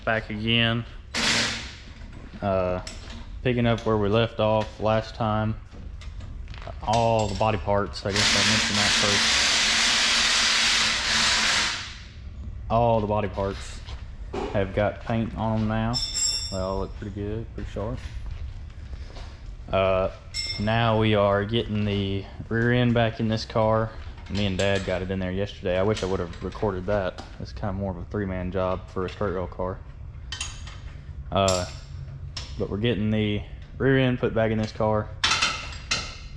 back again. Picking up where we left off last time. All the body parts, I guess I mentioned that first. All the body parts have got paint on them now. They all look pretty good, pretty sharp. Now we are getting the rear end back in this car. Me and Dad got it in there yesterday. I wish I would have recorded that. It's kind of more of a three-man job for a straight rail car. But we're getting the rear end put back in this car.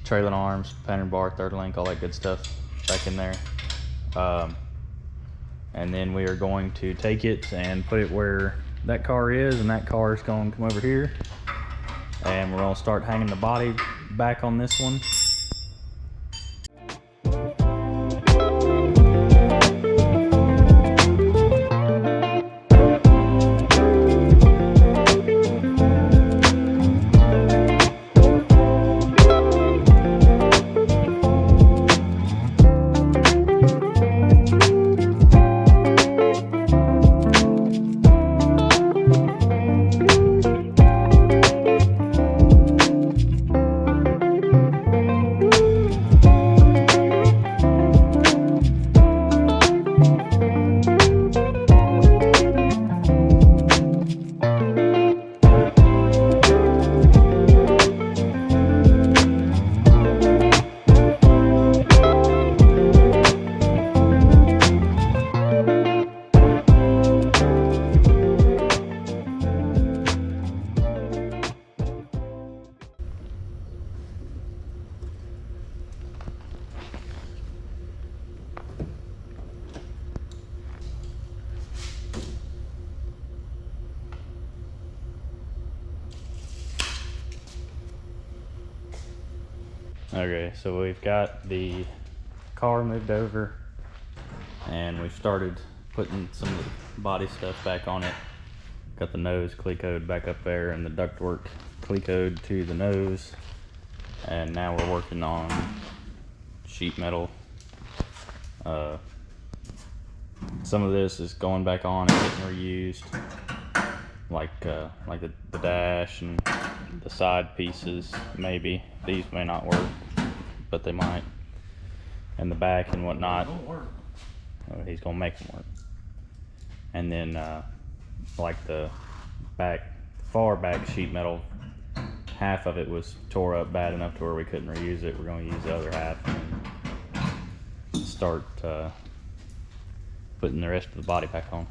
Trailing arms, pattern bar, third link, all that good stuff back in there. And then we are going to take it and put it where that car is, and that car is going to come over here. And we're going to start hanging the body back on this one. Okay, so we've got the car moved over and we've started putting some of the body stuff back on it. Got the nose clecoed back up there and the ductwork clecoed to the nose. And now we're working on sheet metal. Some of this is going back on and getting reused, like the dash and the side pieces. Maybe these may not work, but they might, and the back and whatnot. He's gonna make them work. And then like the far back sheet metal, half of it was tore up bad enough to where we couldn't reuse it. We're going to use the other half and start putting the rest of the body back on.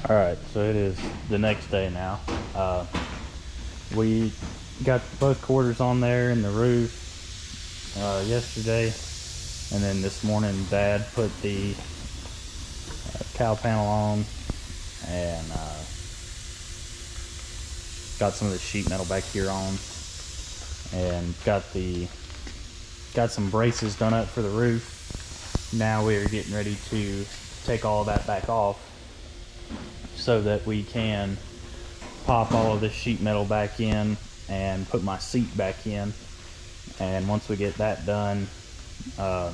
Alright, so it is the next day now. We got both quarters on there and the roof yesterday, and then this morning Dad put the cow panel on and got some of the sheet metal back here on, and got some braces done up for the roof. Now we are getting ready to take all that back off so that we can pop all of this sheet metal back in and put my seat back in. And once we get that done, the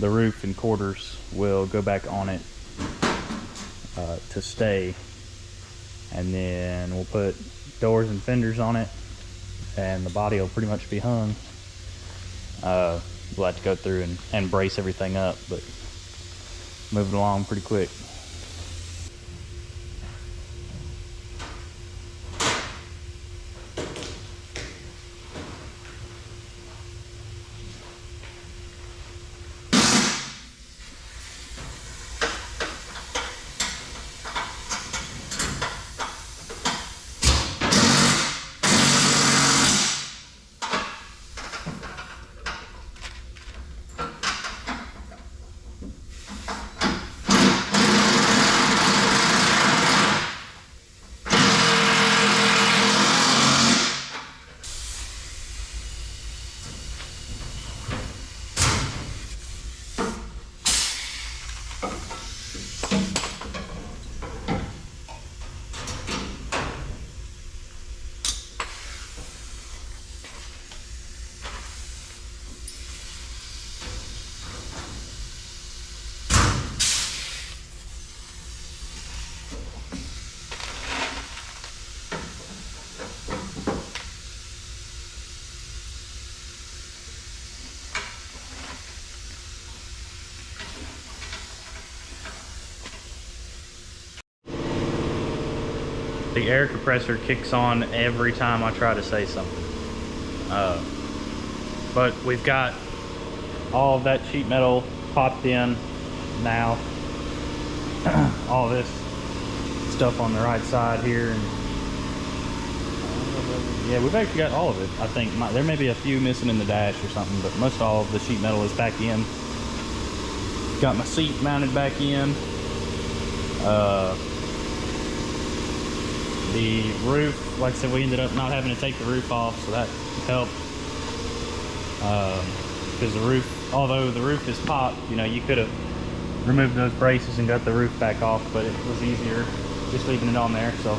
roof and quarters will go back on it to stay, and then we'll put doors and fenders on it, and the body will pretty much be hung. We'll have to go through and brace everything up, but moving along pretty quick. The air compressor kicks on every time I try to say something. But we've got all of that sheet metal popped in now. All this stuff on the right side here. And yeah, we've actually got all of it. I think there may be a few missing in the dash or something, but most all of the sheet metal is back in. Got my seat mounted back in. The roof, like I said, we ended up not having to take the roof off, so that helped. Because the roof, although the roof is popped, you know, you could have removed those braces and got the roof back off, but it was easier just leaving it on there. So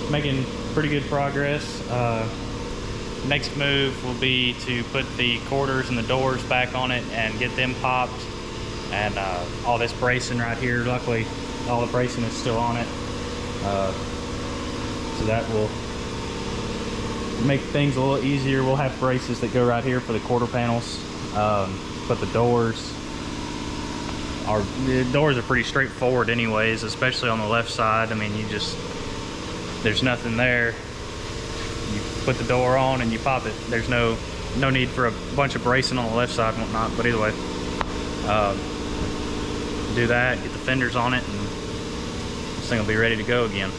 making pretty good progress. Next move will be to put the quarters and the doors back on it and get them popped, and all this bracing right here, luckily all the bracing is still on it. So that will make things a little easier. We'll have braces that go right here for the quarter panels, but the doors are pretty straightforward anyways, especially on the left side. I mean, there's nothing there. You put the door on and you pop it. There's no need for a bunch of bracing on the left side and whatnot. But either way, do that, get the fenders on it, and this thing will be ready to go again.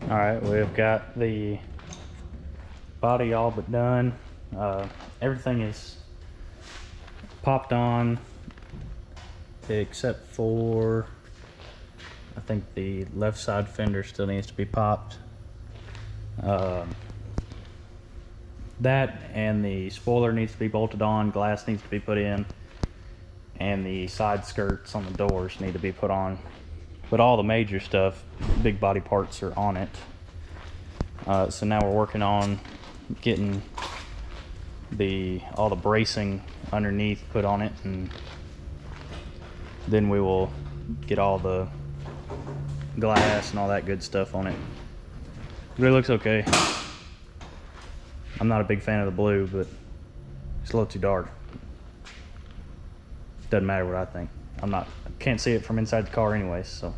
All right, we've got the body all but done. Everything is popped on except for, I think the left side fender still needs to be popped. That and the spoiler needs to be bolted on, glass needs to be put in, and the side skirts on the doors need to be put on. But all the major stuff, big body parts, are on it. So now we're working on getting all the bracing underneath put on it, and then we will get all the glass and all that good stuff on it. But it looks okay. I'm not a big fan of the blue, but it's a little too dark. Doesn't matter what I think. I can't see it from inside the car anyways, so.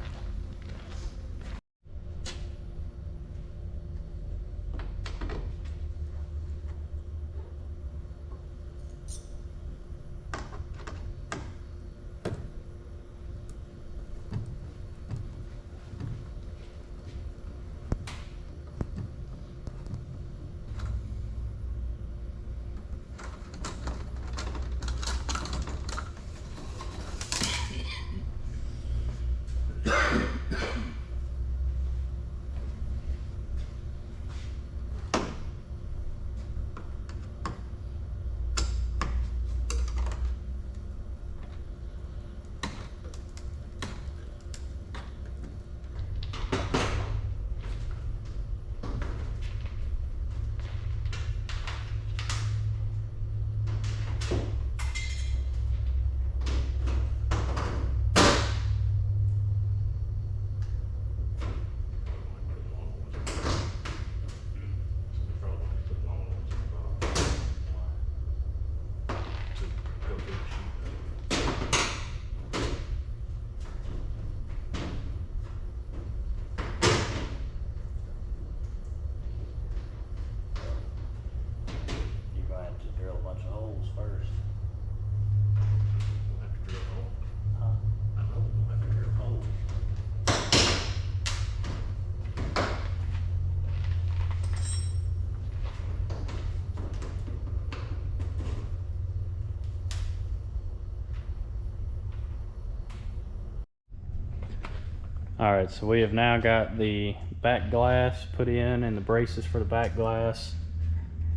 All right, so we have now got the back glass put in and the braces for the back glass,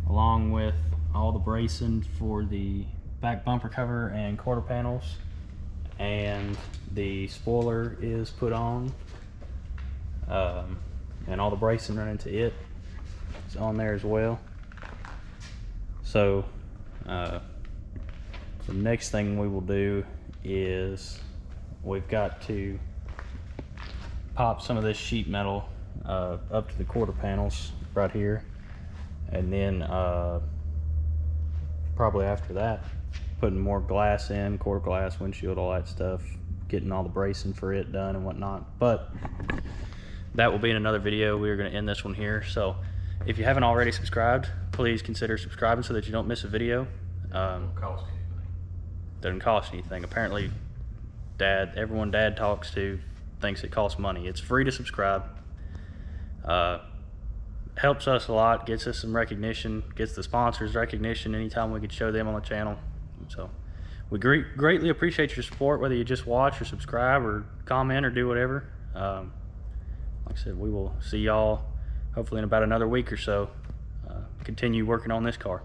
along with all the bracing for the back bumper cover and quarter panels, and the spoiler is put on, and all the bracing running to it is on there as well. So the next thing we will do is we've got to pop some of this sheet metal up to the quarter panels right here, and then probably after that putting more glass in, quarter glass, windshield, all that stuff, getting all the bracing for it done and whatnot. But that will be in another video. We're going to end this one here. So if you haven't already subscribed, please consider subscribing so that you don't miss a video. Doesn't cost anything. Doesn't cost anything. Apparently everyone Dad talks to thinks it costs money. It's free to subscribe. Helps us a lot, gets us some recognition, gets the sponsors recognition anytime we could show them on the channel. So we greatly appreciate your support, whether you just watch or subscribe or comment or do whatever. Like I said, we will see y'all hopefully in about another week or so. Continue working on this car.